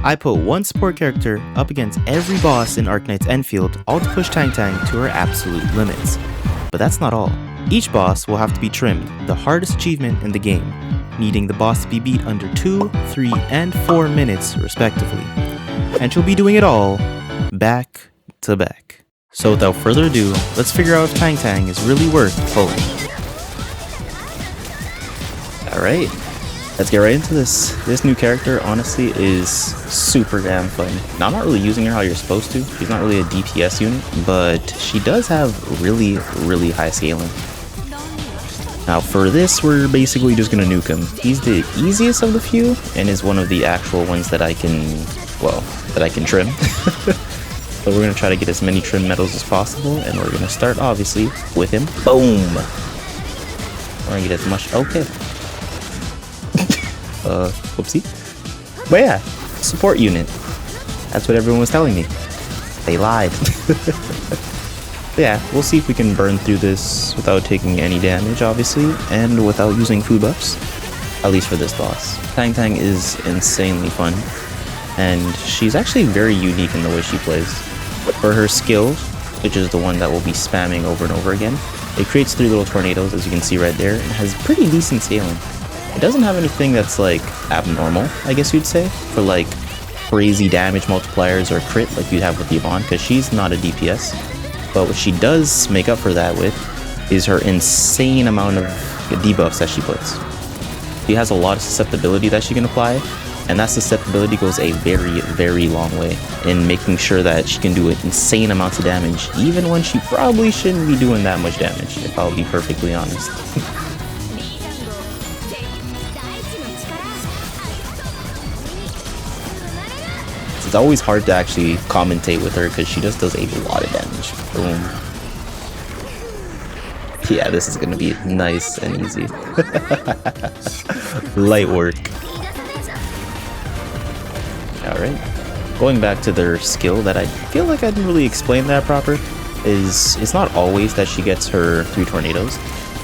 I put one support character up against every boss in Arknights Endfield, all to push Tangtang to her absolute limits. But that's not all. Each boss will have to be trimmed, the hardest achievement in the game, needing the boss to be beat under 2, 3, and 4 minutes respectively. And she'll be doing it all back to back. So without further ado, let's figure out if Tangtang is really worth pulling. Alright, let's get right into this. This new character honestly is super damn fun. Now I'm not really using her how you're supposed to. She's not really a DPS unit, but she does have really high scaling. Now for this, we're basically just gonna nuke him. He's the easiest of the few, and is one of the actual ones that I can, well, that I can trim. So we're gonna try to get as many trim medals as possible, and we're gonna start obviously with him. Boom! We're gonna get as much, okay. Whoopsie. But yeah, support unit. That's what everyone was telling me. They lied. Yeah, we'll see if we can burn through this without taking any damage, obviously, and without using food buffs. At least for this boss. Tangtang is insanely fun, and she's actually very unique in the way she plays. For her skill, which is the one that we'll be spamming over and over again, it creates 3 little tornadoes, as you can see right there, and has pretty decent scaling. It doesn't have anything that's like abnormal, I guess you'd say, for like crazy damage multipliers or crit like you'd have with Yvonne, because she's not a DPS. But what she does make up for that with is her insane amount of debuffs that she puts. She has a lot of susceptibility that she can apply, and that susceptibility goes a very long way in making sure that she can do insane amounts of damage, even when she probably shouldn't be doing that much damage, if I'll be perfectly honest. It's always hard to actually commentate with her because she just does a lot of damage. Boom. Yeah, this is gonna be nice and easy. Light work. Alright. Going back to their skill that I feel like I didn't really explain that proper, is it's not always that she gets her 3 tornadoes.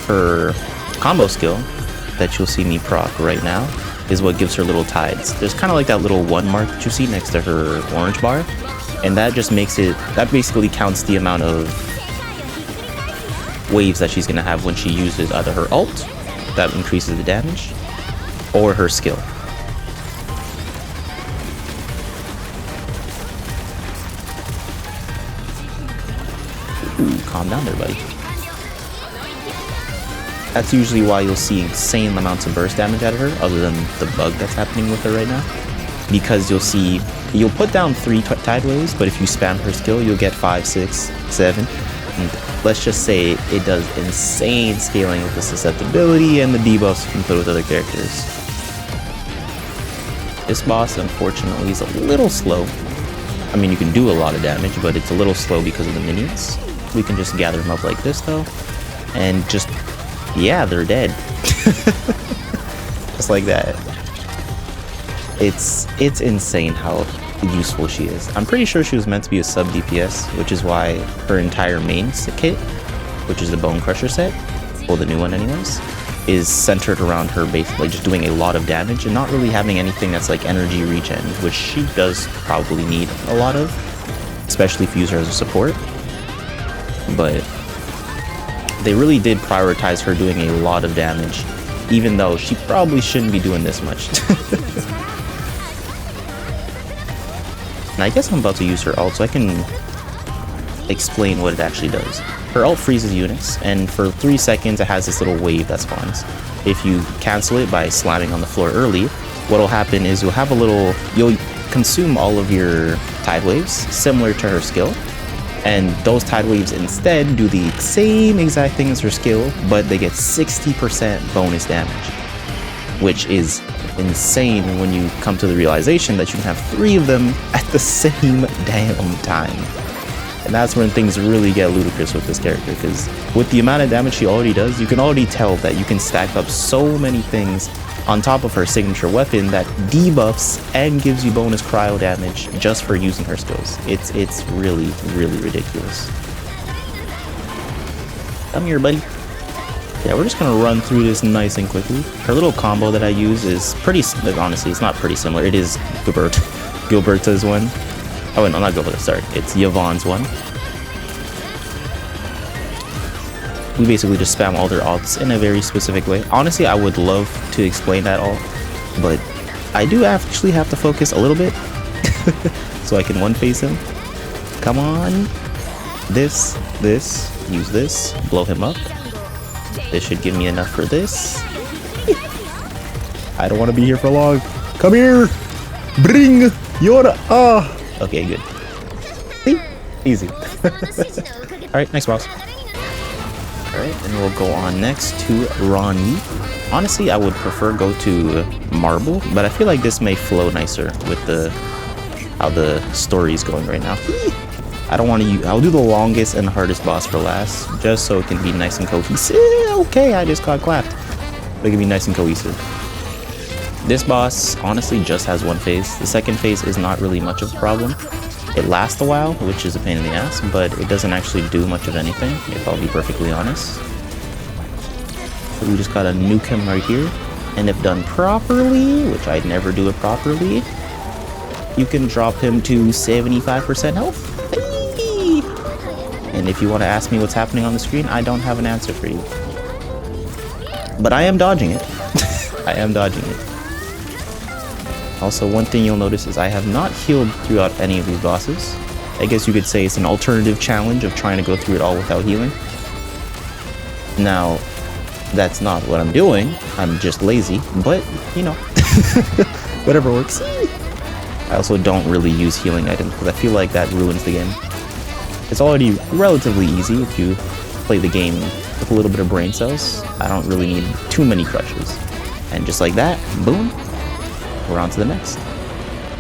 Her combo skill that you'll see me proc right now is what gives her little tides. There's kind of like that little 1 mark that you see next to her orange bar, and that just makes it, that basically counts the amount of waves that she's gonna have when she uses either her ult, that increases the damage, or her skill. Ooh, calm down there, buddy. That's usually why you'll see insane amounts of burst damage out of her, other than the bug that's happening with her right now. Because you'll put down 3 tide waves, but if you spam her skill, you'll get 5, 6, 7. And let's just say it does insane scaling with the susceptibility and the debuffs you can put with other characters. This boss, unfortunately, is a little slow. I mean, you can do a lot of damage, but it's a little slow because of the minions. We can just gather them up like this, though, and just... yeah, they're dead. Just like that. It's insane how useful she is. I'm pretty sure she was meant to be a sub DPS, which is why her entire main kit, which is the Bone Crusher set, well, the new one anyways, is centered around her basically just doing a lot of damage and not really having anything that's like energy regen, which she does probably need a lot of, especially if you use her as a support. But they really did prioritize her doing a lot of damage, even though she probably shouldn't be doing this much. And I guess I'm about to use her ult, so I can explain what it actually does. Her ult freezes units, and for 3 seconds it has this little wave that spawns. If you cancel it by slamming on the floor early, what'll happen is you'll consume all of your tide waves, similar to her skill. And those tide waves instead do the same exact thing as her skill, but they get 60% bonus damage, which is insane when you come to the realization that you can have 3 of them at the same damn time. And that's when things really get ludicrous with this character, because with the amount of damage she already does, you can already tell that you can stack up so many things on top of her signature weapon that debuffs and gives you bonus cryo damage just for using her skills. It's really ridiculous. Come here, buddy. Yeah, we're just gonna run through this nice and quickly. Her little combo that I use is pretty, honestly, it's not pretty similar. It is Gubert. Gilberta's one. Oh, no, not Gilberta, sorry. It's Yvonne's one. We basically just spam all their ults in a very specific way. Honestly, I would love to explain that all, but I do actually have to focus a little bit so I can one-face him. Come on. This, use this, blow him up. This should give me enough for this. I don't want to be here for long. Come here. Bring your... Okay, good. See? Easy. Alright, next boss. Alright, and we'll go on next to Ruan Yi. Honestly, I would prefer go to Marble, but I feel like this may flow nicer with how the story is going right now. I don't want to I'll do the longest and hardest boss for last, just so it can be nice and cohesive. Okay, I just got clapped. But it can be nice and cohesive. This boss honestly just has one phase. The second phase is not really much of a problem. It lasts a while, which is a pain in the ass, but it doesn't actually do much of anything, if I'll be perfectly honest. So we just gotta nuke him right here. And if done properly, which I'd never do it properly, you can drop him to 75% health. Hey! And if you want to ask me what's happening on the screen, I don't have an answer for you. But I am dodging it. I am dodging it. Also, one thing you'll notice is I have not healed throughout any of these bosses. I guess you could say it's an alternative challenge of trying to go through it all without healing. Now, that's not what I'm doing. I'm just lazy, but, you know, whatever works. I also don't really use healing items because I feel like that ruins the game. It's already relatively easy if you play the game with a little bit of brain cells. I don't really need too many crushes. And just like that, boom, we're on to the next.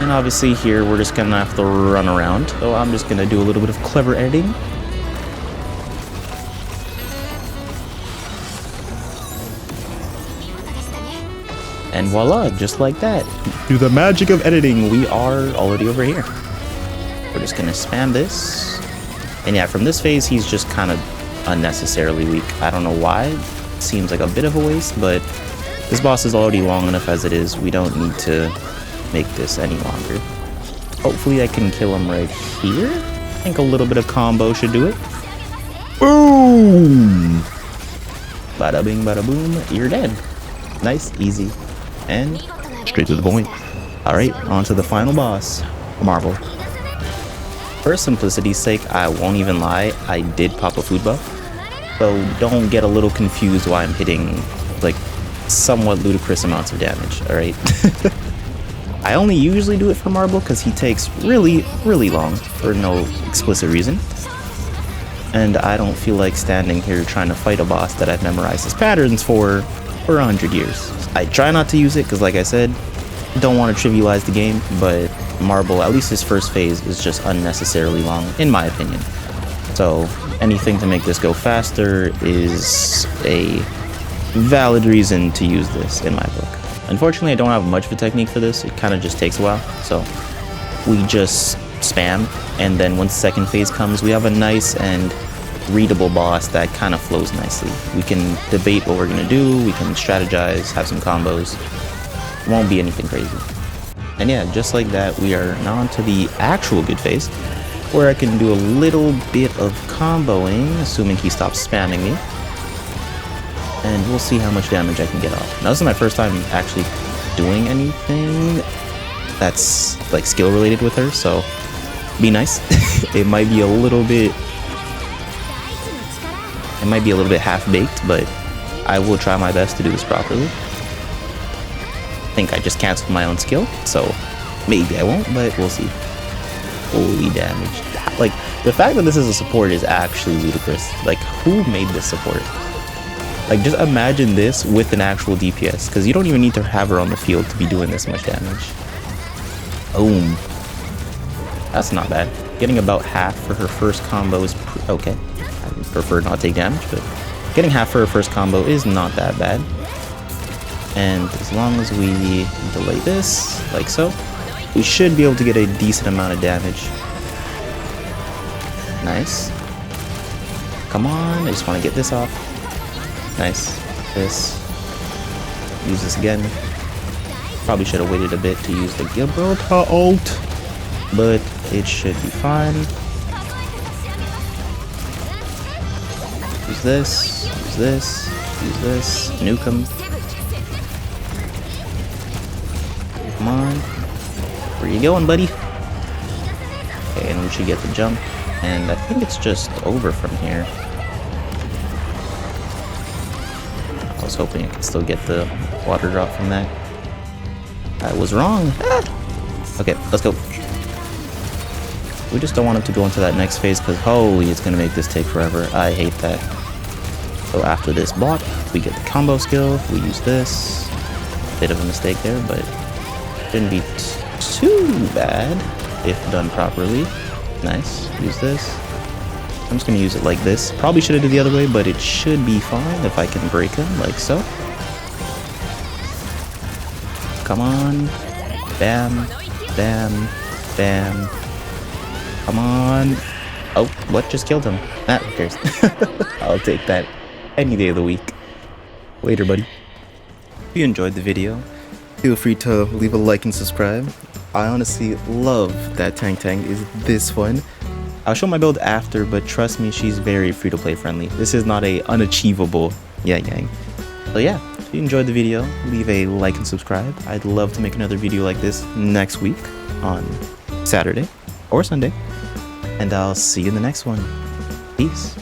And obviously here we're just gonna have to run around. So I'm just gonna do a little bit of clever editing. And voila, just like that. Through the magic of editing, we are already over here. We're just gonna spam this. And yeah, from this phase, he's just kind of unnecessarily weak. I don't know why. It seems like a bit of a waste, but this boss is already long enough as it is. We don't need to make this any longer. Hopefully I can kill him right here. I think a little bit of combo should do it. Boom! Bada bing, bada boom. You're dead. Nice, easy, and straight to the point. Alright, on to the final boss, Marble. For simplicity's sake, I won't even lie, I did pop a food buff. So don't get a little confused why I'm hitting, like, somewhat ludicrous amounts of damage, alright? I only usually do it for Marble because he takes really, really long for no explicit reason. And I don't feel like standing here trying to fight a boss that I've memorized his patterns for 100 years. I try not to use it because, like I said, don't want to trivialize the game, but Marble, at least his first phase, is just unnecessarily long, in my opinion. So anything to make this go faster is a valid reason to use this in my book. Unfortunately, I don't have much of a technique for this. It kind of just takes a while. So we just spam, and then once the second phase comes, we have a nice and readable boss that kind of flows nicely. We can debate what we're going to do, we can strategize, have some combos. It won't be anything crazy. And yeah, just like that, we are now on to the actual good phase, where I can do a little bit of comboing, assuming he stops spamming me. And we'll see how much damage I can get off. Now, this is my first time actually doing anything that's like skill related with her, so be nice. It might be a little bit half-baked, but I will try my best to do this properly. I think I just canceled my own skill, so maybe I won't, but we'll see. Holy damage. Like, the fact that this is a support is actually ludicrous. Like, who made this support? Like, just imagine this with an actual DPS, because you don't even need to have her on the field to be doing this much damage. Boom. That's not bad. Getting about half for her first combo is okay. I prefer not to take damage, but getting half for her first combo is not that bad. And as long as we delay this, like so, we should be able to get a decent amount of damage. Nice. Come on, I just want to get this off. Nice. This. Use this again. Probably should have waited a bit to use the Gilberta ult. but it should be fine. Use this, use this, use this, nuke him. Come on. Where you going, buddy? Okay, and we should get the jump. And I think it's just over from here. I was hoping I could still get the water drop from that. I was wrong. Ah! Okay, let's go. We just don't want him to go into that next phase because holy, it's going to make this take forever. I hate that. So after this block, we get the combo skill. We use this. Bit of a mistake there, but didn't be too bad if done properly. Nice. Use this. I'm just going to use it like this. Probably should have did the other way, but it should be fine if I can break him like so. Come on. Bam. Bam. Bam. Come on. Oh, what just killed him? Ah, who cares? I'll take that any day of the week. Later, buddy. If you enjoyed the video, feel free to leave a like and subscribe. I honestly love that Tangtang is this fun. I'll show my build after, but trust me, she's very free-to-play friendly. This is not a unachievable yang. So yeah, if you enjoyed the video, leave a like and subscribe. I'd love to make another video like this next week on Saturday or Sunday. And I'll see you in the next one. Peace.